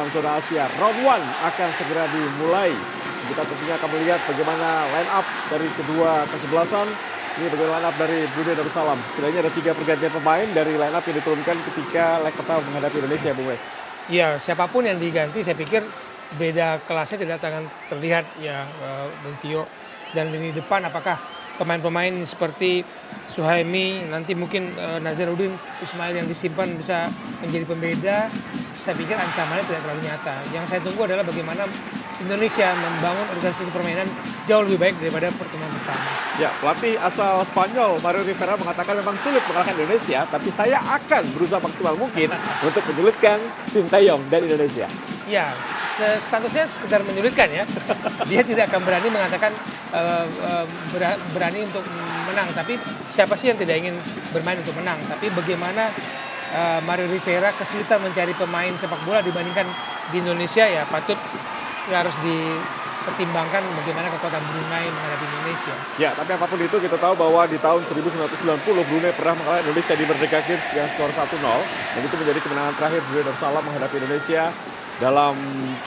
dalam zona Asia. Round 1 akan segera dimulai. Kita tentunya akan melihat bagaimana line up dari kedua kesebelasan. Ini bagaimana line up dari Brunei Darussalam. Setidaknya ada 3 pergantian pemain dari line up yang diturunkan ketika leg pertama menghadapi Indonesia, Bung Wes. Ya, siapapun yang diganti saya pikir beda kelasnya tidak akan terlihat ya, Bung Tio. Dan lini depan apakah pemain-pemain seperti Suhaimi, nanti mungkin Nazarudin Ismail yang disimpan bisa menjadi pembeda. Saya pikir ancamannya tidak terlalu nyata. Yang saya tunggu adalah bagaimana Indonesia membangun organisasi permainan jauh lebih baik daripada pertemuan pertama. Ya, pelatih asal Spanyol Mario Rivera mengatakan memang sulit mengalahkan Indonesia, tapi saya akan berusaha maksimal mungkin untuk menyulitkan Sintayong dan Indonesia. Ya, statusnya sekedar menyulitkan ya. Dia tidak akan berani mengatakan berani untuk menang. Tapi siapa sih yang tidak ingin bermain untuk menang? Tapi bagaimana Mario Rivera kesulitan mencari pemain sepak bola dibandingkan di Indonesia, ya patut harus dipertimbangkan bagaimana kekuatan Brunei menghadapi Indonesia. Ya, tapi apapun itu kita tahu bahwa di tahun 1990 Brunei pernah mengalahkan Indonesia di Merdeka Games dengan skor 1-0. Dan itu menjadi kemenangan terakhir Brunei Darussalam menghadapi Indonesia dalam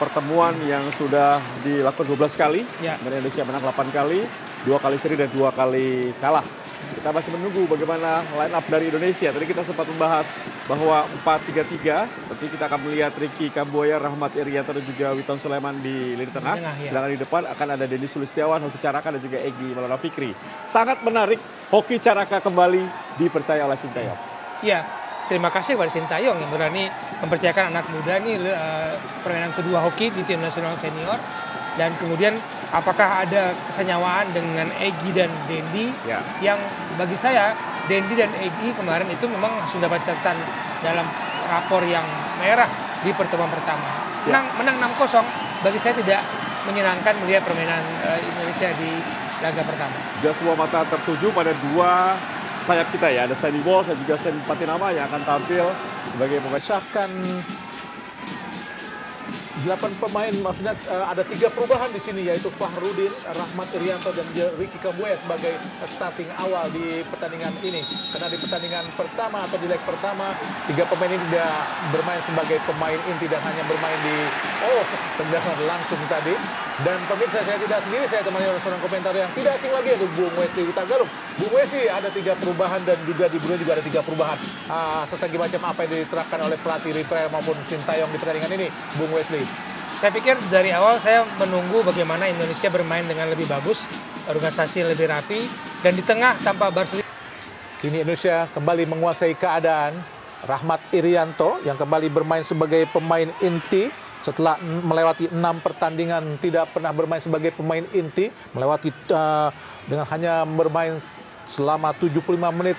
pertemuan yang sudah dilakukan 12 kali. Ya. Dan Indonesia menang 8 kali, 2 kali seri dan 2 kali kalah. Kita masih menunggu bagaimana line up dari Indonesia. Tadi kita sempat membahas bahwa 4-3-3. Nanti kita akan melihat Ricky Kambuaya, Rahmat Irianto dan juga Witon Sulaiman di lini tengah. Ya. Sedangkan di depan akan ada Denny Sulistiawan, Hoki Caraka dan juga Egy Maulana Fikri. Sangat menarik Hoki Caraka kembali dipercaya oleh Sintayong. Ya, terima kasih kepada Sintayong yang berani mempercayakan anak muda ini permainan kedua Hoki di tim nasional senior. Dan kemudian apakah ada kesenyawaan dengan Egy dan Dendi, Ya. yang bagi saya Dendi dan Egy kemarin itu memang sudah dapat catatan dalam rapor yang merah di pertemuan pertama. Ya. Menang 6-0 bagi saya tidak menyenangkan melihat permainan Indonesia di laga pertama. Juga semua mata tertuju pada 2 sayap kita ya. Ada Sandy Walsh dan juga Sen Patinama yang akan tampil sebagai pemain. Sahkan 8 pemain, maksudnya ada 3 perubahan di sini, yaitu Fahrudin, Rahmat Irianto dan Ricky Kambuaya sebagai starting awal di pertandingan ini. Karena di pertandingan pertama atau di leg pertama 3 pemain ini tidak bermain sebagai pemain inti dan hanya bermain di tendangan langsung tadi. Dan pemirsa, saya tidak sendiri, saya temani oleh seorang komentar yang tidak asing lagi, yaitu Bung Wesley Utagalung. Bung Wesley, ada 3 perubahan dan juga di Brunei juga ada 3 perubahan. Strategi macam apa yang diterapkan oleh pelatih Rivera maupun Sintayong di pertandingan ini, Bung Wesley? Saya pikir dari awal saya menunggu bagaimana Indonesia bermain dengan lebih bagus, organisasi lebih rapi, dan di tengah tanpa Barcelona. Kini Indonesia kembali menguasai keadaan. Rahmat Irianto yang kembali bermain sebagai pemain inti setelah melewati 6 pertandingan tidak pernah bermain sebagai pemain inti, melewati dengan hanya bermain selama 75 menit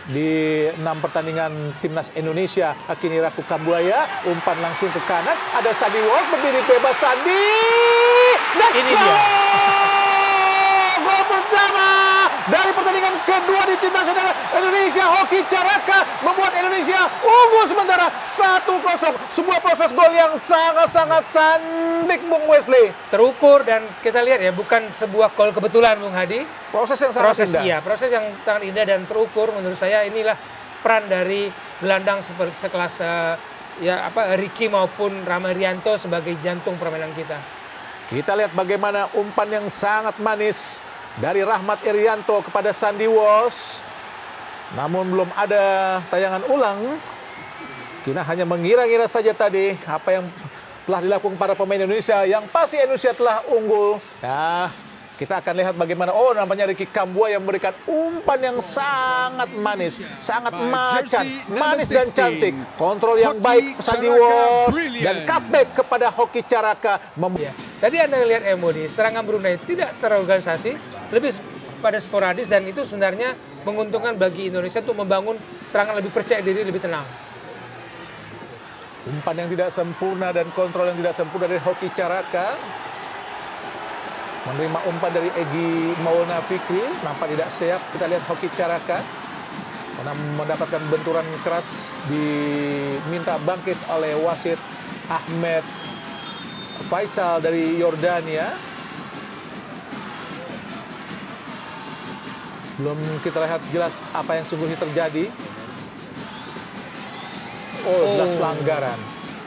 di 6 pertandingan timnas Indonesia. Kini Raku Kambuaya, umpan langsung ke kanan, ada Sandy Walsh berdiri bebas, Sandy, dan Ini dia. Gol pertama dari pertandingan kedua di tim nasional Indonesia. Hoki Caraka membuat Indonesia unggul sementara 1-0. Sebuah proses gol yang sangat-sangat sandik, Bung Wesley. Terukur dan kita lihat ya, bukan sebuah gol kebetulan, Bung Hadi. Proses yang sangat indah. Iya, proses yang sangat indah dan terukur. Menurut saya inilah peran dari gelandang sekelas Ricky maupun Rahmat Irianto sebagai jantung permainan kita. Kita lihat bagaimana umpan yang sangat manis dari Rahmat Irianto kepada Sandy Walsh. Namun belum ada tayangan ulang. Kita hanya mengira-ngira saja tadi apa yang telah dilakukan para pemain Indonesia, yang pasti Indonesia telah unggul. Ya, kita akan lihat bagaimana namanya Ricky Kambuaya yang memberikan umpan yang sangat manis, sangat macan, manis dan cantik. Kontrol yang baik Sandy Walsh dan cutback kepada Hoki Caraka. Tadi Anda lihat Modi, serangan Brunei tidak terorganisasi, lebih pada sporadis, dan itu sebenarnya menguntungkan bagi Indonesia untuk membangun serangan lebih percaya diri, lebih tenang. Umpan yang tidak sempurna dan kontrol yang tidak sempurna dari Hoki Caraka. Menerima umpan dari Egy Maulana Fikri, nampak tidak siap. Kita lihat Hoki Caraka karena mendapatkan benturan keras, diminta bangkit oleh wasit Ahmed Faisal dari Yordania. Belum kita lihat jelas apa yang sungguhnya terjadi. Jelas pelanggaran.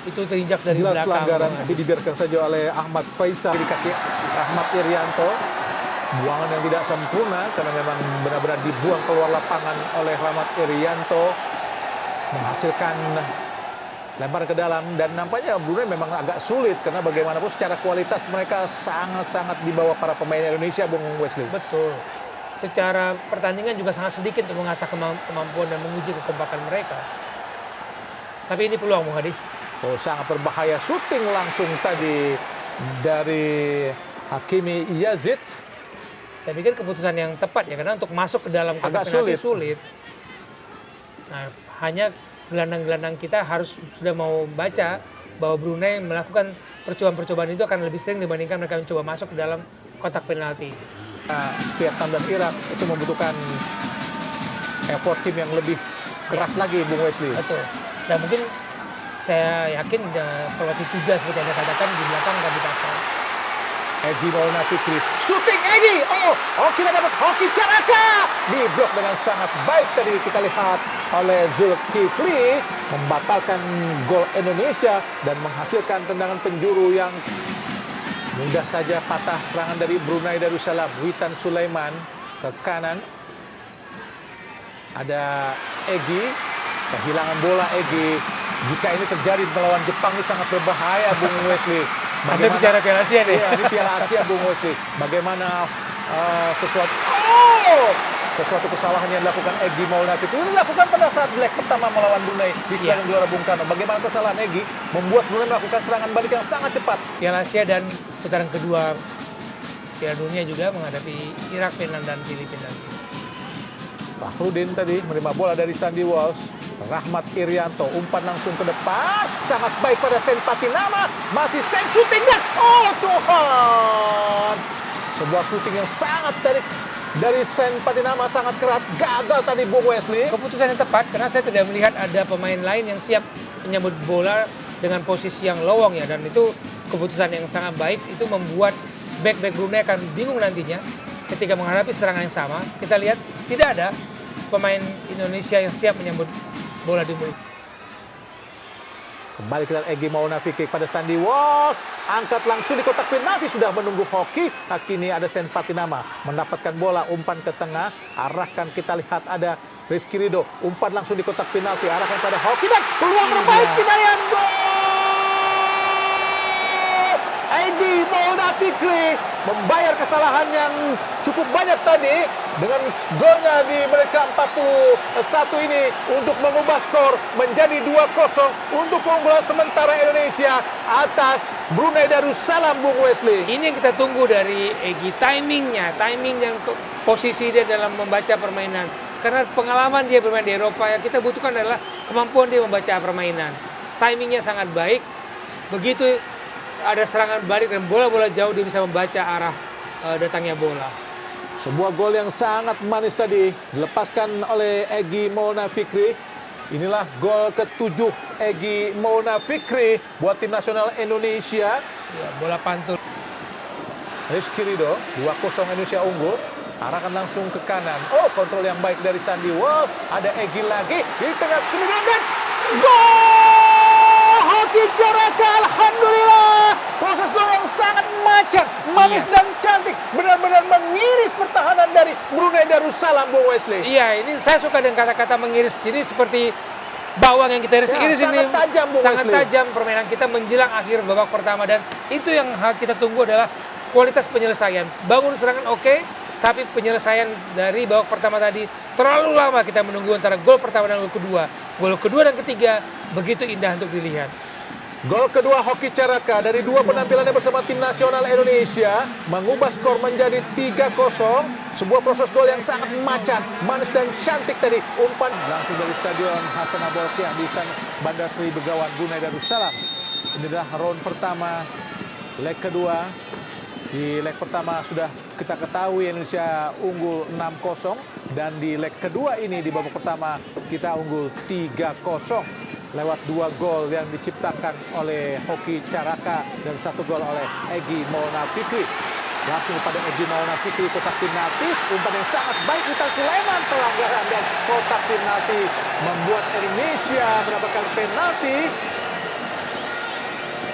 itu terinjak dari Jelas belakang. pelanggaran, tapi dibiarkan saja oleh Ahmad Faisal di kaki Rahmat Irianto. Buangan yang tidak sempurna karena memang benar-benar dibuang keluar lapangan oleh Rahmat Irianto, menghasilkan lempar ke dalam. Dan nampaknya Brunei memang agak sulit karena bagaimanapun secara kualitas mereka sangat-sangat di bawah para pemain Indonesia, Bung Wesley. Betul. Secara pertandingan juga sangat sedikit untuk mengasah kemampuan dan menguji kekompakan mereka. Tapi ini peluang, Bung Hadi. Oh, sangat berbahaya. Shooting langsung tadi dari Hakimi Yazid. Saya pikir keputusan yang tepat ya, karena untuk masuk ke dalam kotak penalti sulit. Nah, hanya gelandang-gelandang kita harus sudah mau baca bahwa Brunei melakukan percobaan-percobaan itu akan lebih sering dibandingkan mereka mencoba masuk ke dalam kotak penalti. Vietnam dan Irak itu membutuhkan effort tim yang lebih keras lagi, Bung Wesley. Betul. Dan mungkin saya yakin formasi 3 seperti Anda katakan di belakang akan dipakai. Egy Maulana Fikri, shooting Egy, kita dapat Hoki Caraka, diblok dengan sangat baik tadi kita lihat oleh Zulkifli, membatalkan gol Indonesia dan menghasilkan tendangan penjuru yang mudah saja patah. Serangan dari Brunei Darussalam, Witan Sulaiman ke kanan, ada Egy, kehilangan bola Egy. Jika ini terjadi melawan Jepang ini sangat berbahaya, Bung Wesley. Anda bicara Piala Asia nih? Iya, ini Piala Asia, Bung Wesley. Bagaimana sesuatu kesalahan yang dilakukan Egy Maulana Fikri ini dilakukan pada saat leg pertama melawan Brunei di Stadion Gelora Bung Karno. Bagaimana kesalahan Egy membuat Brunei melakukan serangan balik yang sangat cepat. Piala Asia dan putaran kedua Piala Dunia juga menghadapi Irak, Vietnam, dan Filipina. Fahrudin tadi menerima bola dari Sandy Walsh. Rahmat Irianto umpan langsung ke depan, sangat baik pada Sen Patinama, masih Sen shooting dan Tuhan, sebuah shooting yang sangat dari Sen Patinama sangat keras, gagal tadi, Bung Wesley. Keputusan yang tepat karena saya tidak melihat ada pemain lain yang siap menyambut bola dengan posisi yang lowong ya, dan itu keputusan yang sangat baik. Itu membuat back Brunei akan bingung nantinya ketika menghadapi serangan yang sama. Kita lihat tidak ada pemain Indonesia yang siap menyambut bola di mulut. Kembali kita Egy Maulana Fikri pada Sandy Walsh, angkat langsung di kotak penalti, sudah menunggu Hoki. Kini ada Sen Patinama mendapatkan bola, umpan ke tengah, arahkan, kita lihat ada Rizky Ridho, umpan langsung di kotak penalti, arahkan pada Hoki dan peluang terbaik Kinarian, gol! Egy Maulana Fikri membayar kesalahan yang cukup banyak tadi dengan golnya di menit ke-41 ini untuk mengubah skor menjadi 2-0 untuk keunggulan sementara Indonesia atas Brunei Darussalam, Bung Wesley. Ini yang kita tunggu dari Egy, timing dan posisi dia dalam membaca permainan. Karena pengalaman dia bermain di Eropa, yang kita butuhkan adalah kemampuan dia membaca permainan. Timingnya sangat baik, begitu ada serangan balik dan bola-bola jauh dia bisa membaca arah datangnya bola. Sebuah gol yang sangat manis tadi dilepaskan oleh Egy Maulana Fikri. Inilah gol ke-7 Egy Maulana Fikri buat tim nasional Indonesia. Ya, bola pantul. Rizky Ridho, 2-0 Indonesia unggul. Arahkan langsung ke kanan. Kontrol yang baik dari Sandy Walsh. Ada Egy lagi di tengah sembilan dan gol! Hoki Caraka, alhamdulillah. Proses gol yang sangat macet, manis dan cantik, benar-benar mengiris pertahanan dari Brunei Darussalam, Bung Wesley. Iya, ini saya suka dengan kata-kata mengiris. Jadi seperti bawang yang kita iris-iris ini. Sangat tajam, Bung Sangat Wesley. tajam permainan kita menjelang akhir babak pertama, dan itu yang kita tunggu adalah kualitas penyelesaian. Bangun serangan oke, tapi penyelesaian dari babak pertama tadi terlalu lama kita menunggu antara gol pertama dan gol kedua. Gol kedua dan ketiga begitu indah untuk dilihat. Gol kedua Hoki Caraka dari dua penampilannya bersama tim nasional Indonesia mengubah skor menjadi 3-0. Sebuah proses gol yang sangat macan, manis dan cantik tadi. Umpan langsung dari Stadion Hasanah Bolkiah di Bandar Sri Begawan, Brunei Darussalam. Ini adalah round pertama, leg kedua. Di leg pertama sudah kita ketahui Indonesia unggul 6-0, dan di leg kedua ini di babak pertama kita unggul 3-0 lewat 2 gol yang diciptakan oleh Hoki Caraka dan 1 gol oleh Egy Maulana Fikri. Langsung kepada Egy Maulana Fikri, kotak penalti, umpan yang sangat baik Witan Sulaiman, pelanggaran dan kotak penalti membuat Indonesia mendapatkan penalti.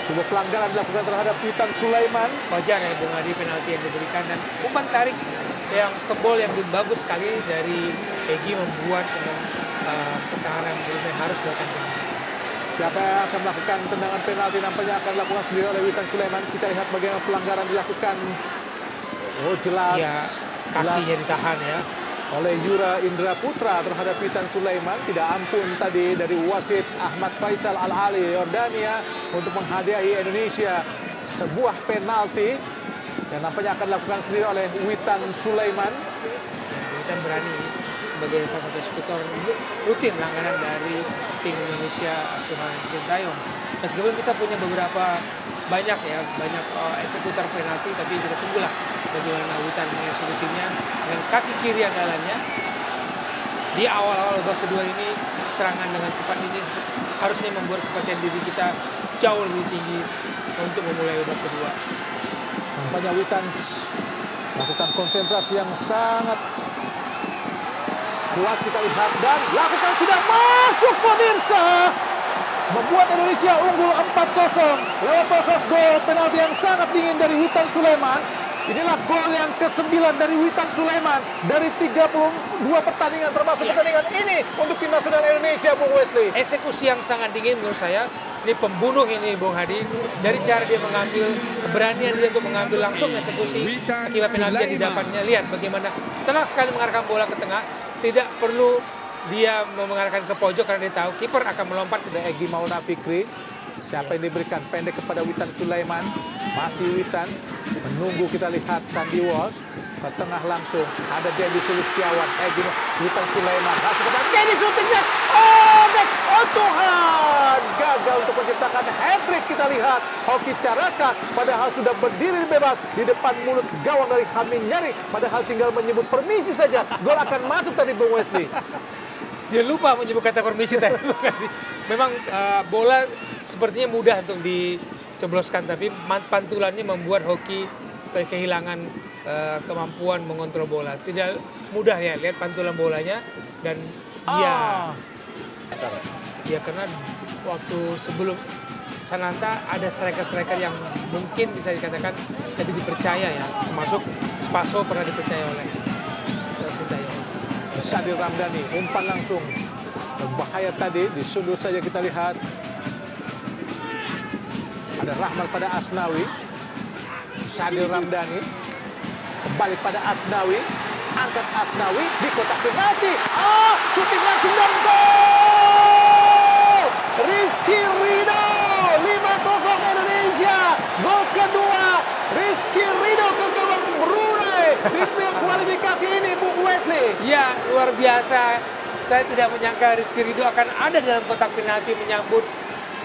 Sebuah pelanggaran dilakukan terhadap Witan Sulaiman. Wajar ya Bung Adi penalti yang diberikan dan umpan tarik yang stop ball yang bagus sekali dari Egy membuat pertahanan Brunei harus melakukan penalti. Siapa yang akan melakukan tendangan penalti nampaknya akan dilakukan sendiri oleh Witan Sulaiman. Kita lihat bagaimana pelanggaran dilakukan. Oh jelas, Ya, kakinya jelas ditahan ya. oleh Yura Indra Putra terhadap Witan Sulaiman. Tidak ampun tadi dari wasit Ahmad Faisal Al-Ali Yordania untuk menghadiahi Indonesia sebuah penalti yang nampaknya akan dilakukan sendiri oleh Witan Sulaiman. Witan berani sebagai salah satu eksekutor rutin langganan dari tim Indonesia asuhan Sintayong. Meskipun kita punya banyak eksekutor penalti, tapi kita tunggulah bagaimana Witan mengeksekusinya dengan kaki kiri andalannya. Di awal-awal babak kedua ini serangan dengan cepat ini harusnya membuat kepercayaan diri kita jauh lebih tinggi untuk memulai babak kedua. Nampaknya Witan melakukan konsentrasi yang sangat kuat, kita lihat, dan lakukan sudah masuk pemirsa. Membuat Indonesia unggul 4-0 lewat proses gol penalti yang sangat dingin dari Witan Sulaiman. Inilah gol yang ke-9 dari Witan Sulaiman dari 32 pertandingan termasuk pertandingan ini untuk tim nasional Indonesia, Bung Wesley. Eksekusi yang sangat dingin menurut saya. Ini pembunuh ini Bung Hadi. Dari cara dia mengambil, keberanian dia untuk mengambil langsung eksekusi akibat penalti yang didapatnya. Lihat bagaimana tenang sekali mengarahkan bola ke tengah. Tidak perlu dia mengarahkan ke pojok karena dia tahu kiper akan melompat. Ada Egy Maulana Fikri. Siapa yang diberikan pendek kepada Witan Sulaiman? Masih Witan. Menunggu, kita lihat Sandy Walsh. Ke tengah langsung. Ada Dedi Sulistiawan. Egy Witan Sulaiman. Masuk ke tengah. Dedi syutingnya. Oh Tuhan. Gagal untuk menciptakan hat-trick, kita lihat. Hoki Caraka padahal sudah berdiri bebas di depan mulut gawang dari Khamin Nyari. Padahal tinggal menyebut permisi saja. Gol akan masuk tadi, Bung Wesley. Dia lupa menyebut kata permisi tadi. Memang bola sepertinya mudah untuk dicebloskan, tapi pantulannya membuat Hoki kehilangan kemampuan mengontrol bola. Tidak mudah ya, lihat pantulan bolanya. Dan ya karena waktu sebelum Sananta ada striker-striker yang mungkin bisa dikatakan lebih dipercaya ya. Termasuk Spaso pernah dipercaya oleh Sintayong. Sadil Ramdhani, umpan langsung. Bahaya tadi, disundul saja, kita lihat. Ada Rahmat pada Asnawi. Sadil Ramdhani. Kembali pada Asnawi. Angkat Asnawi di kotak penalti. Syuting langsung dan gol! Rizky Ridho, 5-0 Indonesia. Gol kedua, Rizky Ridho ke gawang Brunei di kualifikasi ini, Bung Wesley. Ya, luar biasa. Saya tidak menyangka Rizky Ridho akan ada dalam kotak penalti menyambut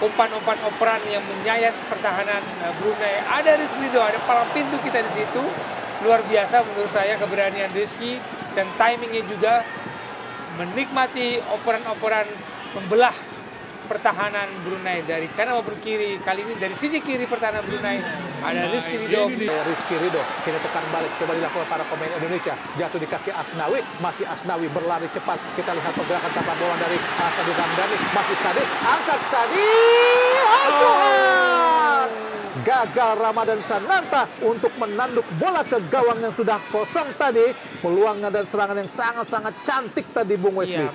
umpan-umpan operan yang menyayat pertahanan Brunei. Ada Rizky Ridho, ada palang pintu kita di situ. Luar biasa menurut saya keberanian Rizky dan timingnya juga menikmati operan-operan membelah pertahanan Brunei dari kanan maupun kiri. Kali ini dari sisi kiri pertahanan Brunei ada Rizky Ridho. Rizky Ridho, kita tekan balik, coba dilakukan para pemain Indonesia. Jatuh di kaki Asnawi, masih Asnawi berlari cepat. Kita lihat pergerakan tanpa bola dari Sadil Ramdhani. Masih Sadil, angkat Sadil. Tuhan! Gagal Ramadan Sananta untuk menanduk bola ke gawang yang sudah kosong tadi. Peluang dan serangan yang sangat-sangat cantik tadi, Bung Wesley. Iya.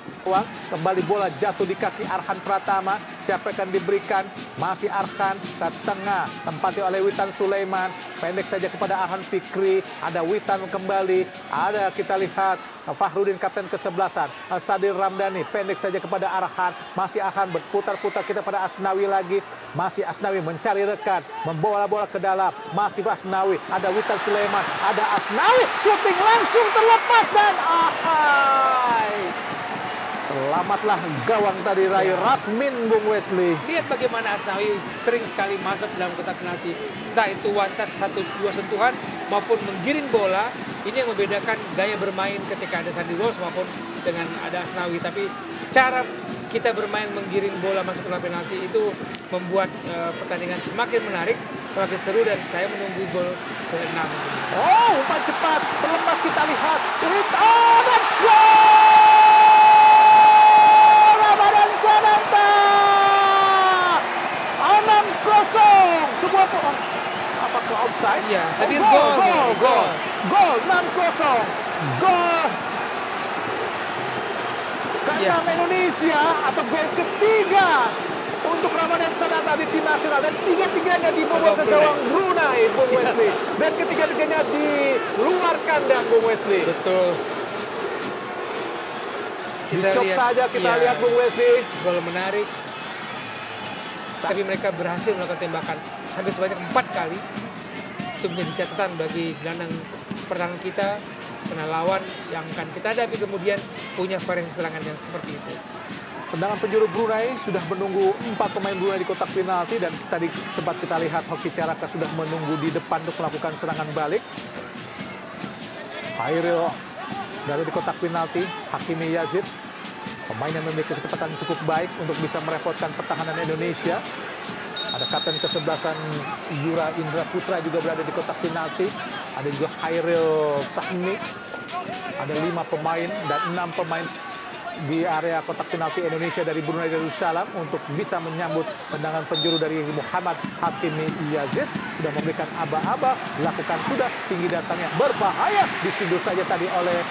Kembali bola jatuh di kaki Arhan Pratama. Siapa yang akan diberikan? Masih Arhan ke tengah. Tempati oleh Witan Sulaiman. Pendek saja kepada Arhan Fikri. Ada Witan kembali. Ada, kita lihat, Fahrudin kapten ke-11. Sadil Ramdhani pendek saja kepada Arhan. Masih Arhan berputar-putar, kita pada Asnawi lagi. Masih Asnawi mencari rekan, membawa bola ke dalam. Masih Asnawi, ada Witan Sulaiman, ada Asnawi, syuting langsung terlepas dan selamatlah gawang tadi Rai Rasmin, Bung Wesley. Lihat bagaimana Asnawi sering sekali masuk dalam kotak penalti. Entah itu wantas 1-2 sentuhan maupun menggiring bola. Ini yang membedakan gaya bermain ketika ada Sandy Walsh maupun dengan ada Asnawi. Tapi cara kita bermain menggiring bola masuk kotak penalti itu membuat pertandingan semakin menarik, semakin seru, dan saya menunggu gol ke-6. Umpan cepat terlepas, kita lihat. Dan gol! Ramadan Sananta 6-0 Iya, saya pikir gol 6-0. Gol ke-6 Indonesia atau gol ketiga untuk Ramadan Sananta di tim nasional, dan tiga-tiganya dibobol ke gawang Brunei, Bung Wesley, dan ketiga-tiganya di luar kandang, Bung Wesley. Betul. Dicop saja kita lihat, Bung Wesley. Gol menarik. Tapi mereka berhasil melakukan tembakan hampir sebanyak 4 kali. Itu menjadi catatan bagi gelandang pertahanan kita, karena lawan yang akan kita hadapi kemudian punya variasi serangan yang seperti itu. Tendangan penjuru Brunei sudah menunggu 4 pemain Brunei di kotak penalti, dan tadi sempat kita lihat Hoki Caraka sudah menunggu di depan untuk melakukan serangan balik. Hairil berada di kotak penalti. Hakimi Yazid, pemain yang memiliki kecepatan cukup baik untuk bisa merepotkan pertahanan Indonesia. Ada kapten kesebelasan Yura Indra Putra juga berada di kotak penalti. Ada juga Hairil Sahmi. Ada 5 pemain dan 6 pemain di area kotak penalti Indonesia dari Brunei Darussalam untuk bisa menyambut tendangan penjuru dari Muhammad Hakimi Yazid. Sudah memberikan aba-aba, lakukan sudah, tinggi datangnya berbahaya, disundul saja tadi oleh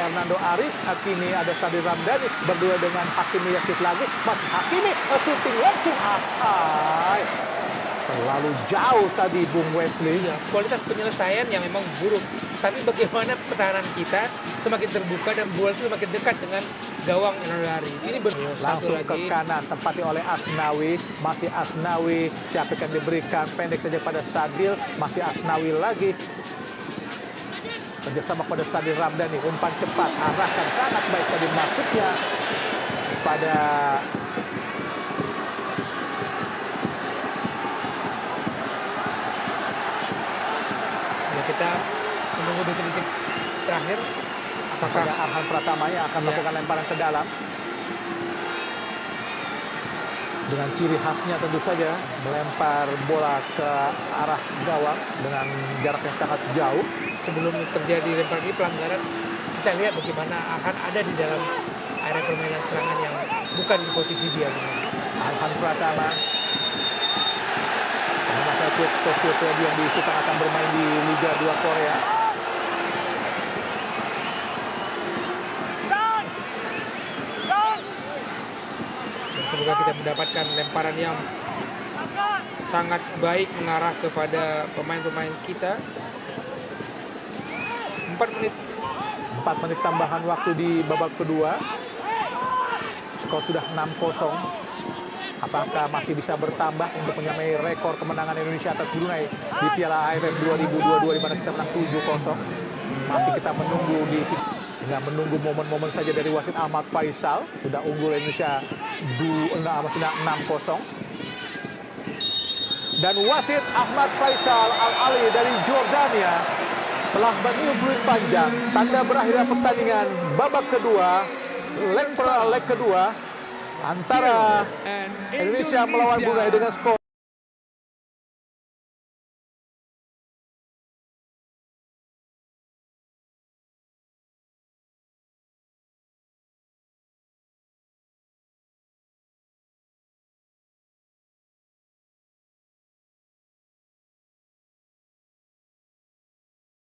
Hernando Ari. Hakimi, ada Sadir Ramdhani berdua dengan Hakimi Yazid lagi, masih Hakimi shooting langsung, terlalu jauh tadi, Bung Wesley. Ya, kualitas penyelesaian yang memang buruk. Tapi bagaimana pertahanan kita semakin terbuka dan bola itu semakin dekat dengan gawang Hernando. Ini langsung ke kanan, tempati oleh Asnawi. Masih Asnawi, siapa yang diberikan, pendek saja pada Sadil. Masih Asnawi lagi. Kerjasama pada Sadir Ramdhani, umpan cepat, arahkan sangat baik tadi masuknya pada kita menunggu detik-detik terakhir apakah Arhan Pratama yang akan melakukan lemparan ke dalam dengan ciri khasnya tentu saja melempar bola ke arah gawang dengan jarak yang sangat jauh. Sebelum terjadi lemparan ini pelanggaran, kita lihat bagaimana Arhan ada di dalam area permainan serangan yang bukan di posisi dia. Arhan Pratama, pemain asal klub Tokyo Verdy yang diisukan akan bermain di Liga 2 Korea. Dan semoga kita mendapatkan lemparan yang sangat baik mengarah kepada pemain-pemain kita. 4 menit tambahan waktu di babak kedua. Skor sudah 6-0. Apakah masih bisa bertambah untuk menyamai rekor kemenangan Indonesia atas Brunei di Piala AFF 2022 di mana kita menang 7-0. Masih kita menunggu di sisi, tinggal menunggu momen-momen saja dari wasit Ahmad Faisal. Sudah unggul Indonesia 6-0. Dan wasit Ahmad Faisal Al-Ali dari Jordania telah meniup peluit panjang, tanda berakhirnya pertandingan babak kedua, leg kedua antara Indonesia melawan Brunei dengan skor